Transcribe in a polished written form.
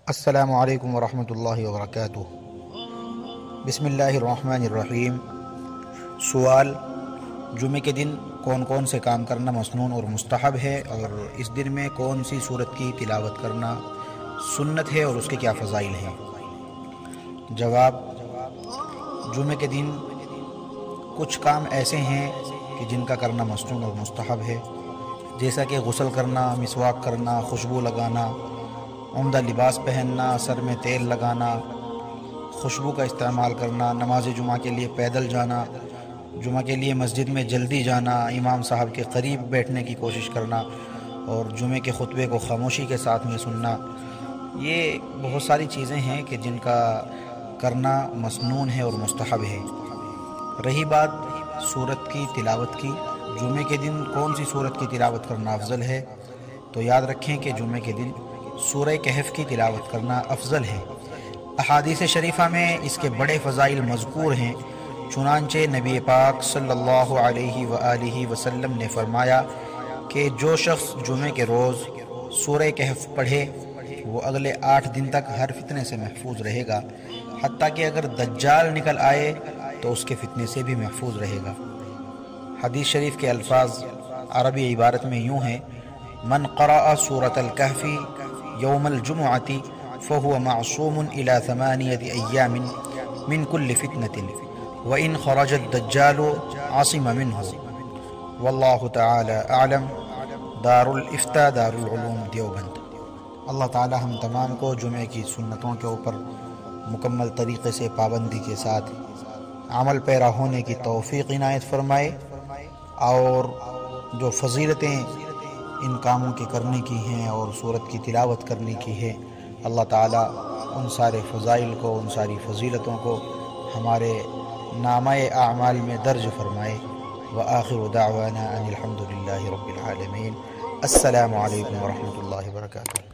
السلام علیکم ورحمۃ اللہ وبرکاتہ۔ بسم اللہ الرحمن الرحیم۔ سوال: جمعے کے دن کون کون سے کام کرنا مسنون اور مستحب ہے، اور اس دن میں کون سی صورت کی تلاوت کرنا سنت ہے اور اس کے کیا فضائل ہیں؟ جواب: جمعے کے دن کچھ کام ایسے ہیں کہ جن کا کرنا مسنون اور مستحب ہے، جیسا کہ غسل کرنا، مسواک کرنا، خوشبو لگانا، عمدہ لباس پہننا، سر میں تیل لگانا، خوشبو کا استعمال کرنا، نماز جمعہ کے لیے پیدل جانا، جمعہ کے لیے مسجد میں جلدی جانا، امام صاحب کے قریب بیٹھنے کی کوشش کرنا، اور جمعے کے خطبے کو خاموشی کے ساتھ میں سننا۔ یہ بہت ساری چیزیں ہیں کہ جن کا کرنا مسنون ہے اور مستحب ہے۔ رہی بات سورت کی تلاوت کی، جمعے کے دن کون سی سورت کی تلاوت کرنا افضل ہے، تو یاد رکھیں کہ جمعے کے دن سورہ کہف کی تلاوت کرنا افضل ہے۔ احادیث شریفہ میں اس کے بڑے فضائل مذکور ہیں، چنانچہ نبی پاک صلی اللہ علیہ وآلہ وسلم نے فرمایا کہ جو شخص جمعے کے روز سورہ کہف پڑھے وہ اگلے 8 دن تک ہر فتنے سے محفوظ رہے گا، حتیٰ کہ اگر دجال نکل آئے تو اس کے فتنے سے بھی محفوظ رہے گا۔ حدیث شریف کے الفاظ عربی عبارت میں یوں ہیں: من قرأ سورة الكهف يوم الجمعة فهو معصوم إلى 8 أيام من كل فتنة وإن خرج الدجال عصم منه۔ واللہ تعالی اعلم۔ دار الافتاء، دار العلوم دیوبند۔ اللہ تعالی ہم تمام کو جمعے کی سنتوں کے اوپر مکمل طریقے سے پابندی کے ساتھ عمل پیرا ہونے کی توفیق عنایت فرمائے، اور جو فضیلتیں ان کاموں کے کرنے کی ہیں اور سورت کی تلاوت کرنے کی ہے، اللہ تعالیٰ ان سارے فضائل کو، ان ساری فضیلتوں کو ہمارے نامہ اعمال میں درج فرمائے۔ وآخر دعوانا ان الحمد للہ رب العالمین۔ السلام علیکم ورحمۃ اللہ وبرکاتہ۔